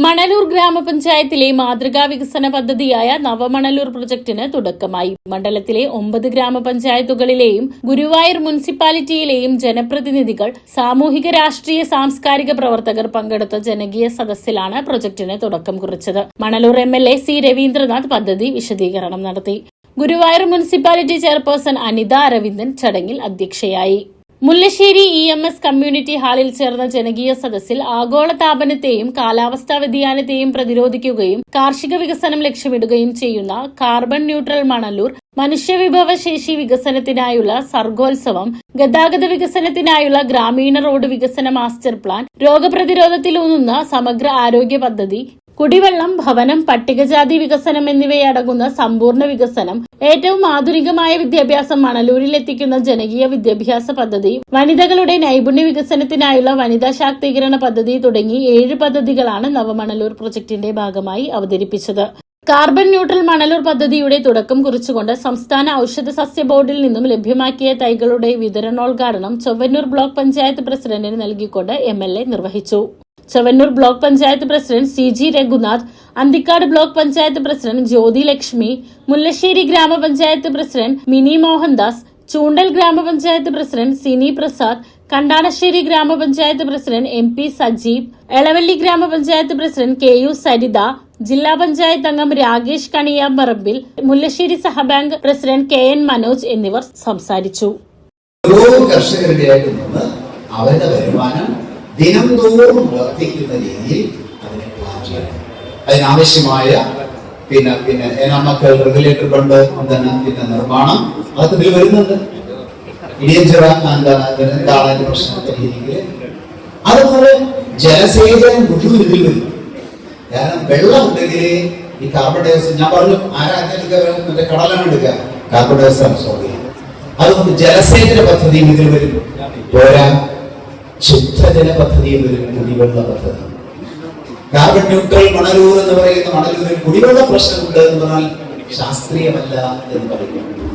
മണലൂർ ഗ്രാമപഞ്ചായത്തിലെ മാതൃകാ വികസന പദ്ധതിയായ നവമണലൂർ പ്രൊജക്ടിന് തുടക്കമായി. മണ്ഡലത്തിലെ 9 ഗ്രാമപഞ്ചായത്തുകളിലെയും ഗുരുവായൂർ മുനിസിപ്പാലിറ്റിയിലെയും ജനപ്രതിനിധികൾ, സാമൂഹിക രാഷ്ട്രീയ സാംസ്കാരിക പ്രവർത്തകർ പങ്കെടുത്ത ജനകീയ സദസ്സിലാണ് പ്രൊജക്ടിന് തുടക്കം കുറിച്ചത്. മണലൂർ MLA C രവീന്ദ്രനാഥ് പദ്ധതി വിശദീകരണം നടത്തി. ഗുരുവായൂർ മുനിസിപ്പാലിറ്റി ചെയർപേഴ്സൺ അനിത അരവിന്ദൻ ചടങ്ങിൽ അധ്യക്ഷയായി. മുല്ലശ്ശേരി EMS കമ്മ്യൂണിറ്റി ഹാളിൽ ചേർന്ന ജനകീയ സദസ്സിൽ ആഗോളതാപനത്തെയും കാലാവസ്ഥാ വ്യതിയാനത്തെയും പ്രതിരോധിക്കുകയും കാർഷിക വികസനം ലക്ഷ്യമിടുകയും ചെയ്യുന്ന കാർബൺ ന്യൂട്രൽ മണലൂർ, മനുഷ്യവിഭവശേഷി വികസനത്തിനായുള്ള സർഗോത്സവം, ഗതാഗത വികസനത്തിനായുള്ള ഗ്രാമീണ റോഡ് വികസന മാസ്റ്റർ പ്ലാൻ, രോഗപ്രതിരോധത്തിലൂന്നുന്ന സമഗ്ര ആരോഗ്യ പദ്ധതി, കുടിവെള്ളം, ഭവനം, പട്ടികജാതി വികസനം എന്നിവയടങ്ങുന്ന സമ്പൂർണ്ണ വികസനം, ഏറ്റവും ആധുനികമായ വിദ്യാഭ്യാസം മണലൂരിൽ എത്തിക്കുന്ന ജനകീയ വിദ്യാഭ്യാസ പദ്ധതി, വനിതകളുടെ നൈപുണ്യ വികസനത്തിനായുള്ള വനിതാ ശാക്തീകരണ പദ്ധതി തുടങ്ങി 7 പദ്ധതികളാണ് നവമണലൂർ പ്രൊജക്ടിന്റെ ഭാഗമായി അവതരിപ്പിച്ചത്. കാർബൺ ന്യൂട്രൽ മണലൂർ പദ്ധതിയുടെ തുടക്കം കുറിച്ചുകൊണ്ട് സംസ്ഥാന ഔഷധ സസ്യ ബോർഡിൽ നിന്നും ലഭ്യമാക്കിയ തൈകളുടെ വിതരണോദ്ഘാടനം ചൊവ്വന്നൂർ ബ്ലോക്ക് പഞ്ചായത്ത് പ്രസിഡന്റിന് നൽകിക്കൊണ്ട് MLA നിർവഹിച്ചു. Chowannur block panchayat president CG Raghunath, Anthikad block panchayat president Jyothi Lakshmi, Mullassery ഗ്രാമപഞ്ചായത്ത് പ്രസിഡന്റ് മിനി മോഹൻദാസ്, ചൂണ്ടൽ ഗ്രാമപഞ്ചായത്ത് പ്രസിഡന്റ് സിനി പ്രസാദ്, കണ്ടാണശ്ശേരി ഗ്രാമപഞ്ചായത്ത് പ്രസിഡന്റ് MP സജീവ്, എളവള്ളി ഗ്രാമപഞ്ചായത്ത് പ്രസിഡന്റ് KU സരിത, ജില്ലാ പഞ്ചായത്ത് അംഗം രാകേഷ് കണിയാമ്പറമ്പിൽ, മുല്ലശ്ശേരി സഹബാങ്ക് പ്രസിഡന്റ് KN മനോജ് എന്നിവർ സംസാരിച്ചു. അവരുടെ വരുമാനം ദിനംതോറും വർദ്ധിക്കുന്ന രീതിയിൽ അതിനെ പ്ലാൻ ചെയ്യണം. അതിനാവശ്യമായ നമുക്ക് റെഗുലേറ്റർ ഫണ്ട് നിർമ്മാണം അതൊക്കെ ഇതിൽ വരുന്നുണ്ട്. ഇടിയഞ്ചിറ എന്താണ് അതിന്റെ പ്രശ്നം പരിഹരിക്കല്. അതുപോലെ ജലസേചനം മുഴുവൻ ഇതിൽ വരും. കാരണം വെള്ളം ഉണ്ടെങ്കിലേ ഈ കാർബൺ ഡയോക്സൈഡ്, ഞാൻ പറഞ്ഞു ആരാധന കടലാണ് എടുക്കുക, കാർബൺ ഡയോക്സൈഡ് അബ്സോർബ് ചെയ്യും. അതുകൊണ്ട് ജലസേചന പദ്ധതിയും ഇതിൽ വരും. പോരാ, ശുദ്ധജല പദ്ധതിയും വരും, കുടിവെള്ള പദ്ധതി. കാർബൺ ന്യൂട്രൽ മണലൂർ എന്ന് പറയുന്ന മണലൂരിൽ കുടിവെള്ള പ്രശ്നമുണ്ട് എന്ന് പറഞ്ഞാൽ ശാസ്ത്രീയമല്ല എന്ന് പറയുന്നു.